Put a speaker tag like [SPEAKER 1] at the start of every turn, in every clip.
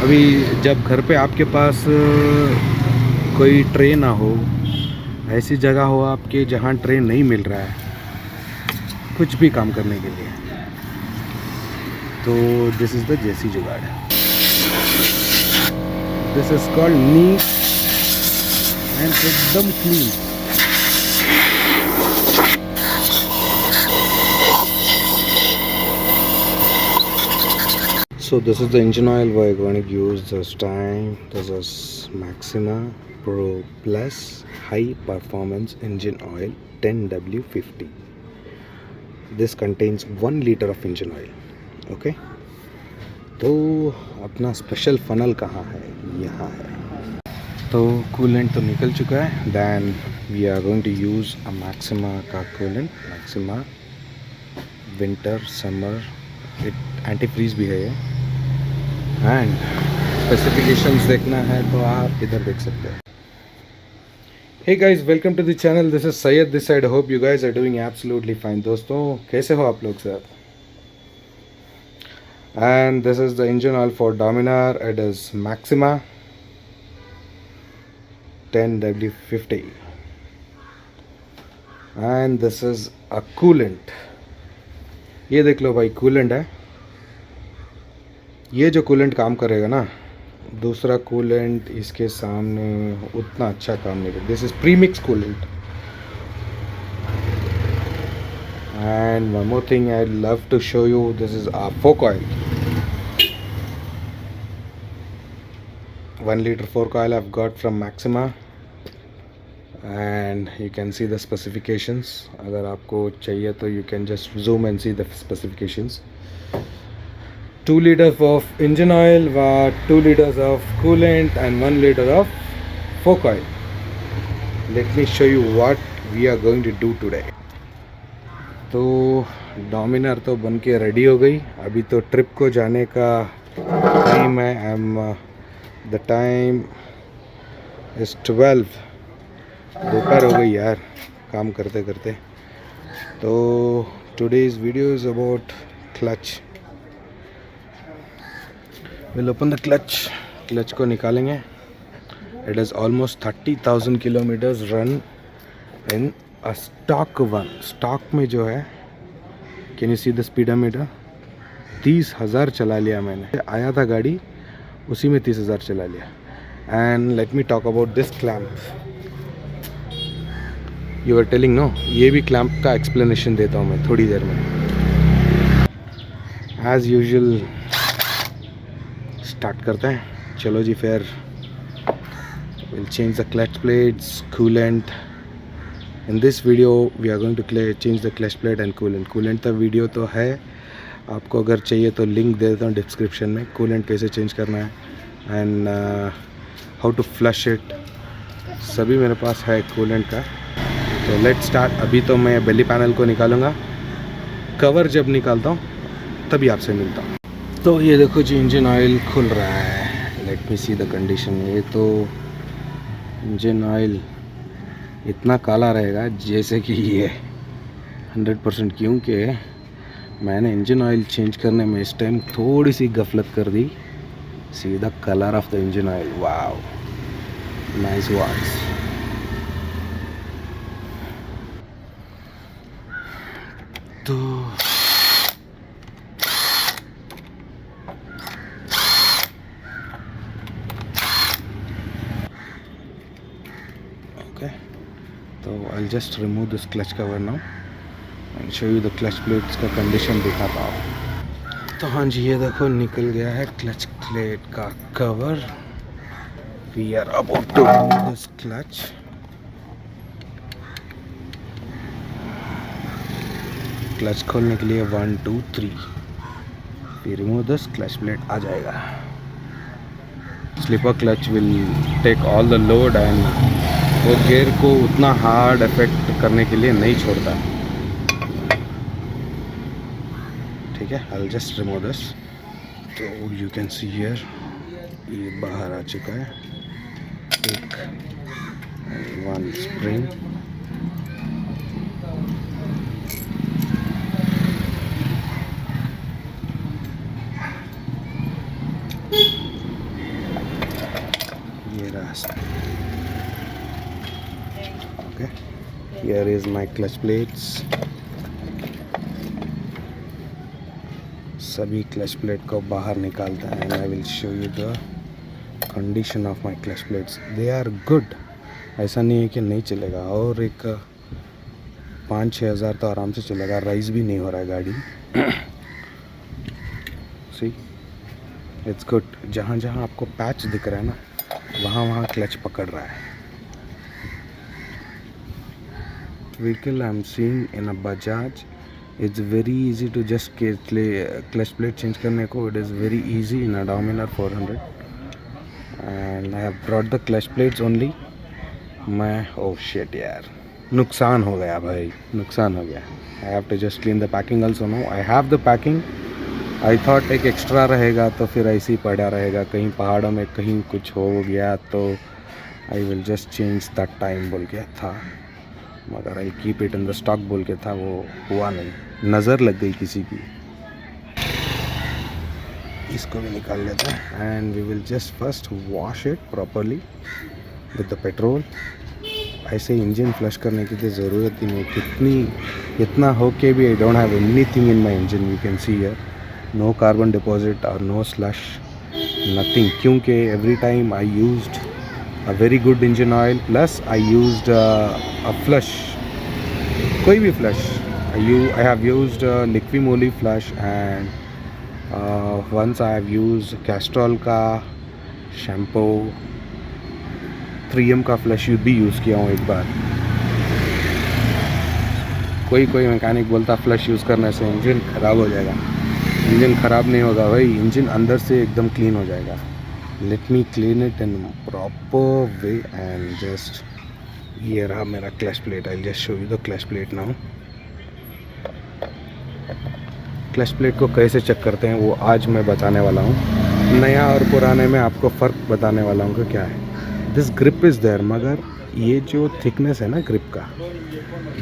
[SPEAKER 1] अभी जब घर पे आपके पास कोई ट्रे ना हो, ऐसी जगह हो आपके जहाँ ट्रेन नहीं मिल रहा है कुछ भी काम करने के लिए, तो दिस इज़ द जेसी जुगाड़। This is called neat and एकदम clean. So this is the engine oil we're going to use this time. This is Maxima Pro Plus High Performance Engine Oil 10W50. This contains 1 liter of engine oil. Okay. तो अपना special funnel कहाँ है? यहाँ है। तो coolant तो निकल चुका है। Then we are going to use a Maxima का coolant, Maxima Winter Summer, anti-freeze भी है ये। एंड स्पेसिफिकेशंस देखना है तो आप इधर देख सकते हैं। Hey guys, welcome to the channel. This is Syed this side. Hope you guys are doing absolutely fine. दोस्तों, कैसे हो आप लोग सब? And this is the engine oil for Dominar. It is Maxima 10W50 and this is a coolant. ये देख लो भाई, coolant है। ये जो कूलेंट काम करेगा ना, दूसरा कूलेंट इसके सामने उतना अच्छा काम नहीं करेगा। This is premix coolant. And one more thing I love to show you, this is a fork oil, 1 liter fork oil I've got from Maxima and you can see the specifications. अगर आपको चाहिए तो you can just zoom and see the specifications. 2 liters of engine oil, 2 liters of coolant and 1 liter of fork oil. Let me show you what we are going to do today. तो डोमिनार तो बन के ready हो गई। अभी तो trip को जाने का टाइम है। The time is 12। दोपहर हो गई यार काम करते करते। तो today's video is about clutch. Will open the clutch. Clutch को निकालेंगे। It is almost 30,000 kilometres run in a stock one. Stock में जो है, can you see the speedometer? 30,000 चला लिया मैंने। आया था गाड़ी, उसी में 30,000 चला लिया। And let me talk about this clamp. You are telling no, ये भी क्लैम्प का एक्सप्लेनेशन देता हूँ मैं थोड़ी देर में। एज यूजुअल स्टार्ट करते हैं। चलो जी, फिर will change the clutch plates, coolant. In this video we are going to change the clutch plate and coolant. Coolant का वीडियो तो है, आपको अगर चाहिए तो लिंक दे देता हूँ डिस्क्रिप्शन में। कूलेंट कैसे चेंज करना है and how to flush it, सभी मेरे पास है कूलेंट का। तो लेट्स स्टार्ट। अभी तो मैं बेली पैनल को निकालूंगा। कवर जब निकालता हूँ तभी आपसे मिलता हूँ। तो ये देखो जी, इंजन ऑयल खुल रहा है। Let me see the condition. ये तो इंजन ऑयल इतना काला रहेगा जैसे कि ये 100%, क्योंकि मैंने इंजन ऑयल चेंज करने में इस टाइम थोड़ी सी गफलत कर दी। See the colour of the engine oil, wow, nice words. तो ओके, तो I just remove this clutch cover now and show you the clutch plates का कंडीशन दिखाता हूँ। तो हाँ जी, ये देखो निकल गया है क्लच प्लेट का cover. We are about to remove this clutch. Clutch खोलने के लिए 1 2 3, फिर रिमूव दिस, क्लच प्लेट आ जाएगा। Slipper clutch will take all the load and वो गियर को उतना हार्ड इफेक्ट करने के लिए नहीं छोड़ता। ठीक है, आई जस्ट रिमूव दिस। तो यू कैन सी हियर, ये बाहर आ चुका है। एक 1 spring, Here is my clutch plates. सभी क्लच प्लेट को बाहर निकालता है and I will show you the condition of my clutch plates. They are good. ऐसा नहीं है कि नहीं चलेगा, और एक 5-6 हज़ार तो आराम से चलेगा. राइस भी नहीं हो रहा है गाड़ी. See it's good. जहाँ जहाँ आपको पैच दिख रहा है ना, वहाँ वहाँ क्लच पकड़ रहा है. Vehicle I am seeing in a Bajaj. It's very easy to just clutch plate change करने को. It is very easy in a Dominar 400 and I have brought the clutch plates only. मैं ओह शिट यार, नुकसान हो गया भाई, नुकसान हो गया. I have to just clean the packing also. No, I have the packing. I thought एक एक्स्ट्रा रहेगा तो फिर ऐसे ही पड़ा रहेगा, कहीं पहाड़ों में कहीं कुछ हो गया तो I will just change that time बोल के था, मगर I keep it in the stock बोल के था. वो हुआ नहीं, नज़र लग गई किसी की. इसको भी निकाल लेते हैं and we will just first wash it properly with the petrol. ऐसे इंजन फ्लश करने की तो ज़रूरत ही नहीं. इतना हो के भी I don't have anything in my engine. You can see here no carbon deposit or no slush, nothing, क्योंकि every time I used a very good engine oil plus I used a flush, कोई भी flush. I have used Liqui-Moly flush and once I have used Castrol का shampoo, 3M का flush भी use किया हूँ एक बार. कोई मैकेनिक बोलता फ्लश यूज़ करने से इंजन ख़राब हो जाएगा. इंजन ख़राब नहीं होगा भाई, इंजन अंदर से एकदम क्लीन हो जाएगा. Let me clean it in proper way and just. ये रहा मेरा clutch plate. I just show you the clutch plate now. Clutch plate को कैसे चेक करते हैं वो आज मैं बताने वाला हूँ. नया और पुराने में आपको फ़र्क बताने वाला हूँ कि क्या है. दिस ग्रिप इज़ देयर, मगर ये जो थिकनेस है ना ग्रिप का,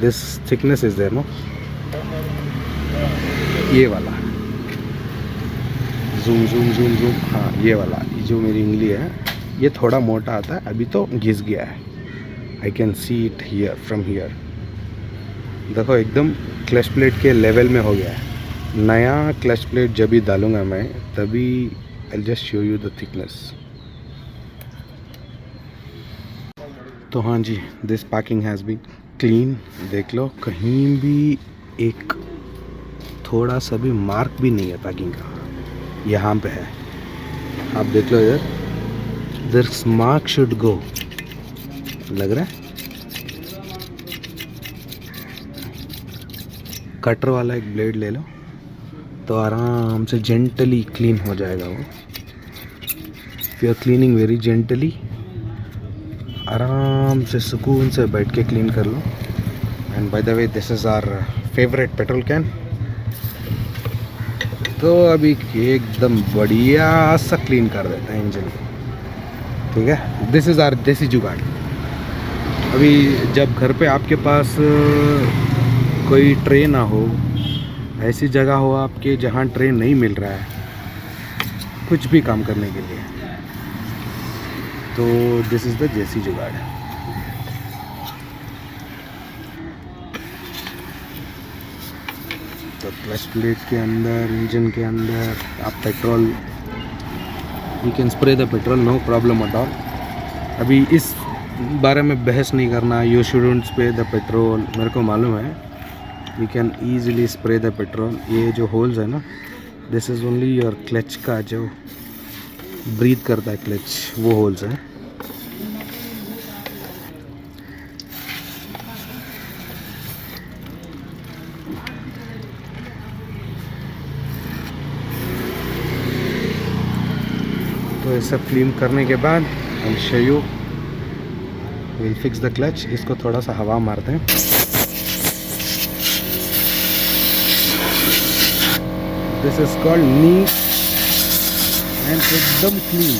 [SPEAKER 1] this thickness is there no, ये वाला जूम जूम जूम जूम, हाँ ये वाला जो मेरी उंगली है ये थोड़ा मोटा आता है. अभी तो घिस गया है. I can see it here from here. देखो एकदम क्लच प्लेट के लेवल में हो गया है. नया क्लच प्लेट जब भी डालूँगा मैं तभी I just show you the thickness. तो हाँ जी, this packing has been clean. देख लो कहीं भी एक थोड़ा सा भी मार्क भी नहीं है पैकिंग का. यहाँ पे है, आप देख लो इधर. This mark should go. लग रहा है कटर वाला एक ब्लेड ले लो तो आराम से जेंटली क्लीन हो जाएगा वो. If you are cleaning very gently, आराम से सुकून से बैठ के क्लीन कर लो. And by the way this is our favourite petrol can. तो अभी एकदम बढ़िया सा क्लीन कर देता है इंजन. ठीक है, दिस इज़ आवर देसी जुगाड़. अभी जब घर पे आपके पास कोई ट्रे ना हो, ऐसी जगह हो आपके जहाँ ट्रे नहीं मिल रहा है कुछ भी काम करने के लिए, तो दिस इज़ द देसी जुगाड़. तो क्लच प्लेट के अंदर, इंजन के अंदर आप petrol, you can spray the petrol, no problem at all. अभी इस बारे में बहस नहीं करना. You shouldn't spray the petrol, मेरे को मालूम है. You can easily spray the petrol. ये जो होल्स है ना, this is only your clutch का जो ब्रीथ करता है क्लच, वो होल्स है. तो ये सब क्लीन करने के बाद I show you, will fix the clutch. इसको थोड़ा सा हवा मारते हैं. This is called neat and एकदम क्लीन.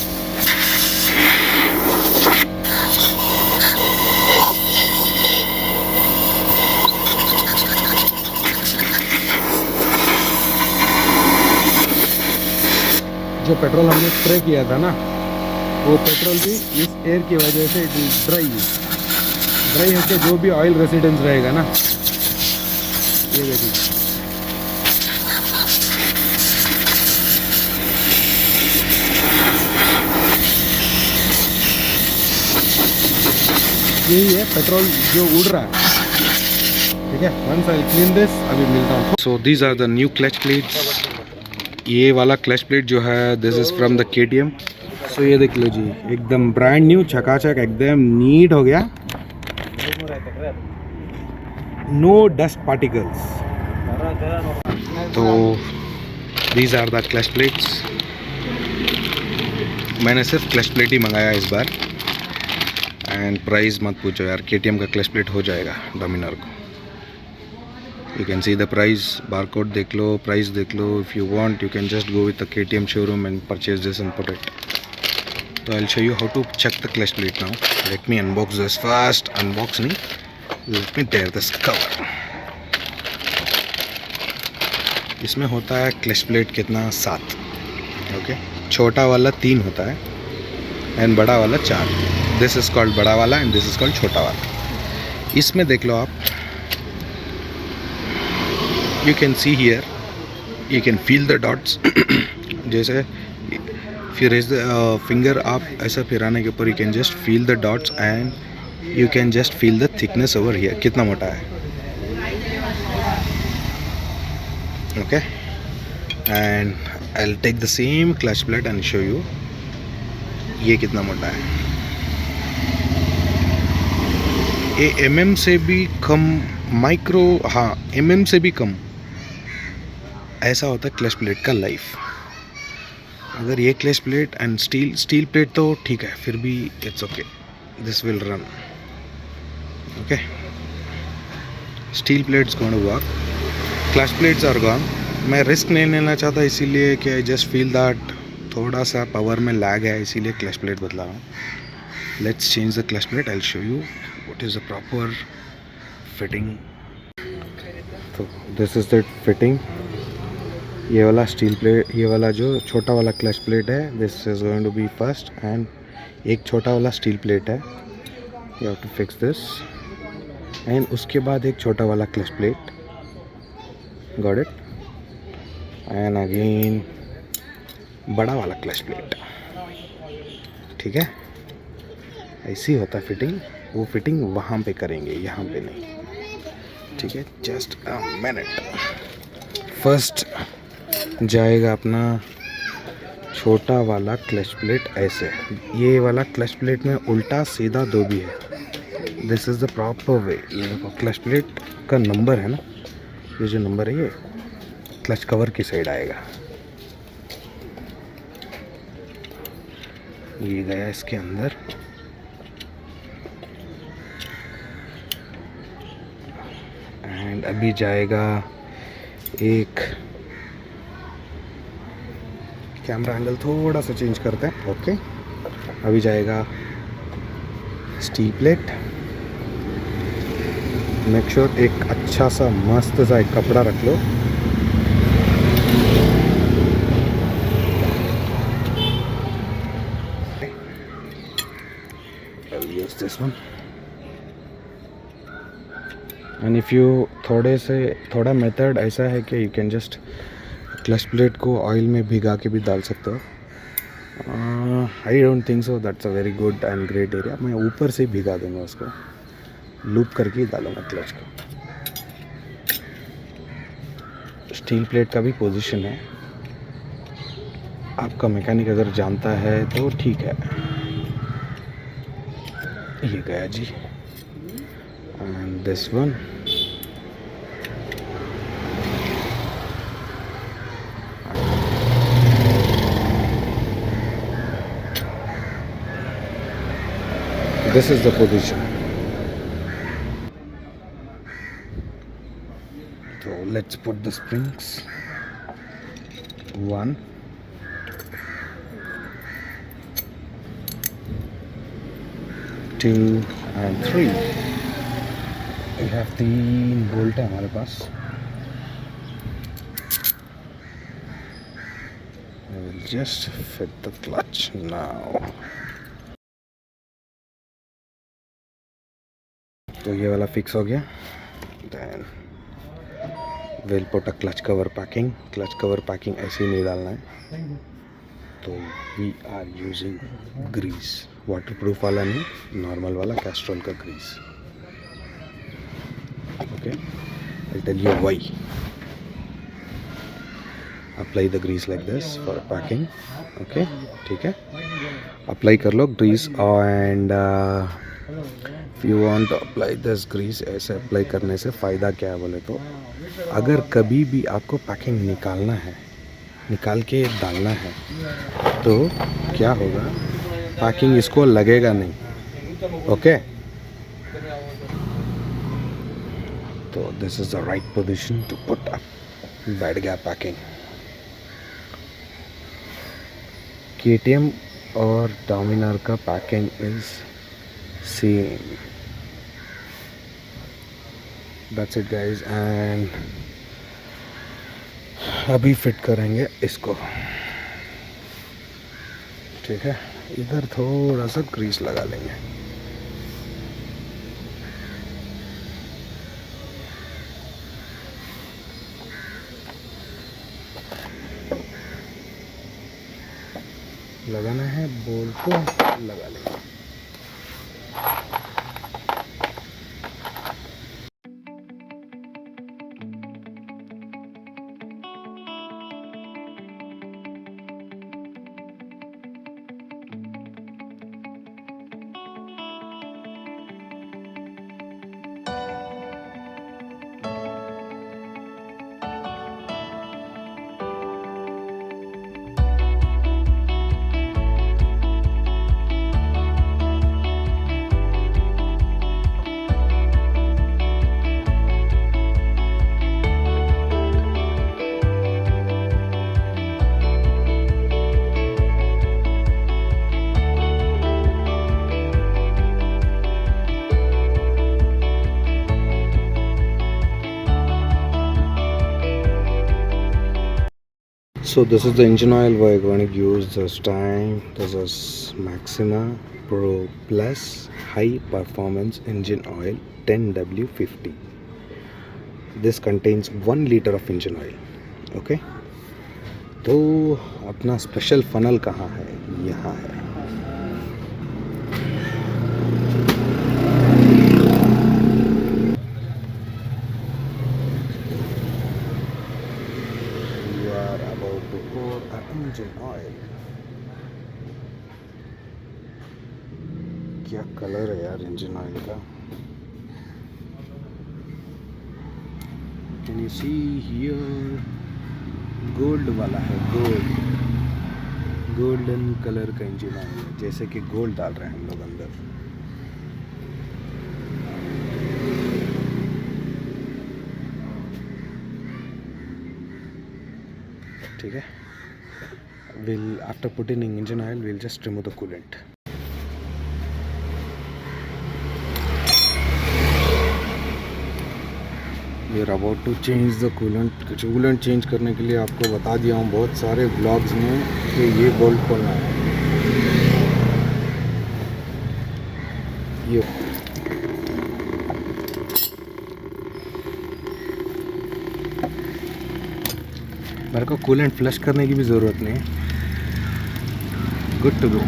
[SPEAKER 1] जो पेट्रोल हमने स्प्रे किया था ना, वो पेट्रोल भी इस एयर की वजह से ड्राई है. ड्राई होके जो भी ऑयल रेसिडेंस रहेगा ना, ये देखिए, यही है पेट्रोल जो उड़ रहा है। ठीक है, वंस आई क्लीन दिस, अभी मिलता हूँ। So these are the new clutch plates. ये वाला क्लच प्लेट जो है this is from the KTM। सो ये देख लो जी, एकदम ब्रांड न्यू, चकाचक, एकदम नीट हो गया, नो डस्ट पार्टिकल्स। तो these are the clutch plates. मैंने सिर्फ क्लच प्लेट ही मंगाया इस बार, एंड प्राइस मत पूछो यार, KTM का क्लच प्लेट हो जाएगा डोमिनार को। You can see the price, barcode देख लो, price देख लो. If you want, you can just go with the KTM showroom and purchase this and put it. So I'll show you how to check the clutch plate now. Let me unbox this first. Unbox नहीं, let me tear this cover. इसमें होता है clutch plate कितना, 7. Okay, छोटा वाला 3 होता है and बड़ा वाला 4. दिस इज कॉल्ड बड़ा वाला एंड दिस इज कॉल्ड छोटा वाला. इसमें देख लो आप, you can see here, you can feel the dots. जैसे if you raise the finger आप ऐसा फिराने के ऊपर you can just feel the dots and you can just feel the thickness over here, कितना मोटा है. Okay, and I'll take the same clutch plate and show you ये कितना मोटा है. ये mm से भी कम, माइक्रो, हाँ mm से भी कम. ऐसा होता है क्लच प्लेट का लाइफ. अगर ये clutch plate and steel plate तो ठीक है, फिर भी it's okay, this will run. Okay, steel plates going to work, clutch plates are gone. मैं रिस्क नहीं लेना चाहता, इसीलिए कि आई जस्ट फील दैट थोड़ा सा पावर में लैग है, इसीलिए क्लच प्लेट बदला हूँ. Let's change the clutch plate. I will show you what is the proper fitting. तो दिस इज़ द फिटिंग. ये वाला स्टील प्लेट, ये वाला जो छोटा वाला क्लच प्लेट है, this is going to be first, and एक छोटा वाला स्टील प्लेट है, you have to fix this, and उसके बाद एक छोटा वाला clutch plate. Got it. And again बड़ा वाला क्लच प्लेट. ठीक है, ऐसी होता है फिटिंग. वो फिटिंग वहाँ पे करेंगे, यहाँ पे नहीं. ठीक है, जस्ट अ मिनट. फर्स्ट जाएगा अपना छोटा वाला क्लच प्लेट ऐसे. ये वाला क्लच प्लेट में उल्टा सीधा 2 भी है. This is the proper way. ये देखो क्लच प्लेट का नंबर है ना, ये जो नंबर है ये क्लच कवर की साइड आएगा. ये गया इसके अंदर, एंड अभी जाएगा एक, कैमरा एंगल थोड़ा सा चेंज करते हैं. ओके, अभी जाएगा स्टील प्लेट. मेक श्योर एक अच्छा सा मस्त सा एक कपड़ा रख लो. I'll use this one. And if you थोड़ा मेथड ऐसा है कि you can just clutch plate को ऑयल में भिगा के भी डाल सकते हो. I don't think so that's a very good and great area. मैं ऊपर से भिगा दूंगा उसको, लूप करके ही डालूंगा क्लच को. स्टील प्लेट का भी पोजीशन है, आपका मैकेनिक अगर जानता है तो ठीक है. ये गया जी. And this one, this is the position. So let's put the springs. 1, 2 and 3. We have 3 bolt है हमारे पास. I will just fit the clutch now. तो ये वाला फिक्स हो गया. Then we'll put a clutch cover packing. Clutch cover packing ऐसे ही नहीं डालना है. तो we are using grease, waterproof वाला नहीं, normal वाला Castrol का grease. Okay, I'll tell you why. Apply the grease like this for packing. Okay, ठीक है. Apply कर लो grease and if you want to apply this grease, ऐसे apply करने से फ़ायदा क्या है बोले तो, अगर कभी भी आपको पैकिंग निकालना है, निकाल के डालना है, तो क्या होगा, पैकिंग इसको लगेगा नहीं. ओके, तो this is the right position to put up bad gap packing. KTM और डोमिनार का packing is same. That's it guys. And अभी फिट करेंगे इसको. ठीक है, इधर थोड़ा सा ग्रीस लगा लेंगे. लगाना है बोल्ट को, लगा लेंगे. So this is the engine oil we're going to use this time. This is Maxima Pro Plus High Performance Engine Oil 10W50. This contains 1 liter of engine oil. Okay. तो अपना special funnel कहाँ है? यहाँ है. Engine oil. क्या colour है यार engine oil का. Can you see here, gold वाला है, गोल्डन कलर का इंजन ऑयल है, जैसे कि गोल्ड डाल रहे हैं हम लोग अंदर. ठीक है. After putting in engine oil, we'll just remove the coolant. We are about to change the coolant. Coolant change करने के लिए आपको बता दिया हूँ बहुत सारे vlogs में कि ये बोल्ट खोलना है. ये मेरे को कूलेंट फ्लश करने की भी ज़रूरत नहीं है. Good to go.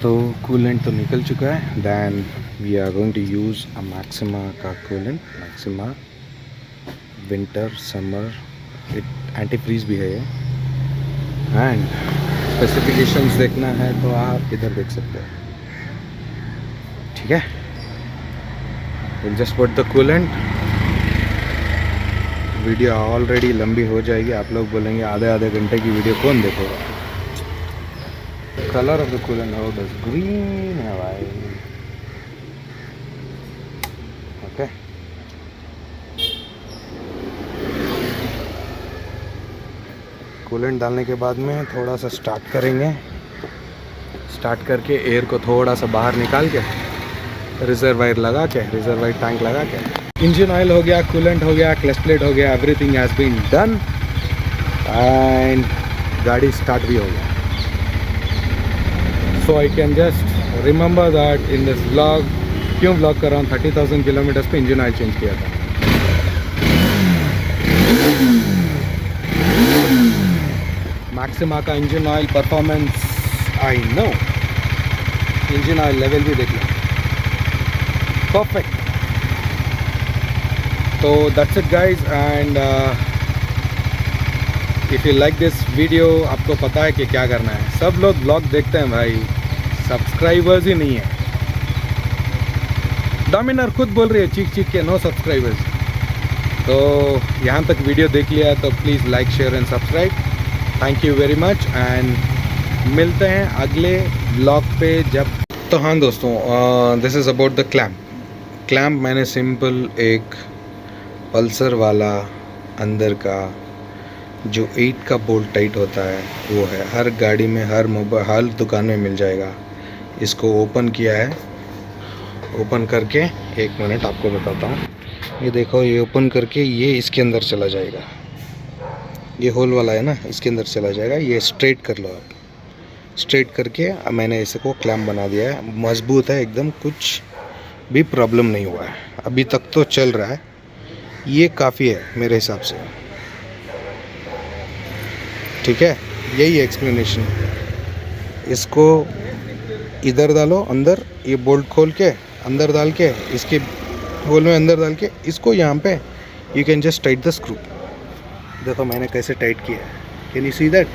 [SPEAKER 1] तो कूलेंट तो निकल चुका है. Then we are going to use a Maxima का coolant. Maxima winter summer, antifreeze भी है ये. एंड स्पेसिफिकेशंस देखना है तो आप इधर देख सकते हैं. ठीक है. Will just put the coolant. Video already लंबी हो जाएगी. आप लोग बोलेंगे आधे घंटे की वीडियो कौन देखेगा. Colour of the coolant how does green है भाई. ओके. कूलेंट डालने के बाद में थोड़ा सा स्टार्ट करेंगे. स्टार्ट करके एयर को थोड़ा सा बाहर निकाल के रिजर्वायर लगा के, रिजर्वायर टैंक लगा के, इंजन ऑयल हो गया, कूलेंट हो गया, क्लच प्लेट हो गया, everything has been done and गाड़ी स्टार्ट भी हो गया. So I can just remember that in this vlog क्यों ब्लॉग कर रहा हूँ, 30,000 किलोमीटर्स पे इंजन ऑयल चेंज किया था। मैक्सिमा का engine oil performance I know, engine oil level भी देख लो, परफेक्ट। तो that's it guys, and if you like this video, आपको पता है कि क्या करना है। सब लोग ब्लॉग देखते हैं भाई, सब्सक्राइबर्स ही नहीं है। डोमिनर खुद बोल रही है चीख चीख के, नो सब्सक्राइबर्स। तो यहाँ तक वीडियो देख लिया तो please like share and subscribe. Thank you very much, and मिलते हैं अगले ब्लॉग पे जब। तो हाँ दोस्तों, this is about the clamp मैंने सिंपल एक पल्सर वाला अंदर का जो 8 का बोल्ट टाइट होता है वो है। हर गाड़ी में, हर दुकान में मिल जाएगा। इसको ओपन किया है, ओपन करके 1 मिनट आपको बताता हूँ। ये देखो, ये ओपन करके ये इसके अंदर चला जाएगा, ये होल वाला है ना, इसके अंदर चला जाएगा। ये स्ट्रेट कर लो आप, स्ट्रेट करके मैंने इसको क्लैम्प बना दिया है। मजबूत है एकदम, कुछ भी प्रॉब्लम नहीं हुआ है अभी तक, तो चल रहा है। ये काफ़ी है मेरे हिसाब से, ठीक है। यही एक्सप्लेनेशन। इसको इधर डालो अंदर, ये बोल्ट खोल के अंदर डाल के, इसके होल में अंदर डाल के, इसको यहाँ पे you can just tight the screw. देखो मैंने कैसे टाइट किया है, कैन यू सी दैट।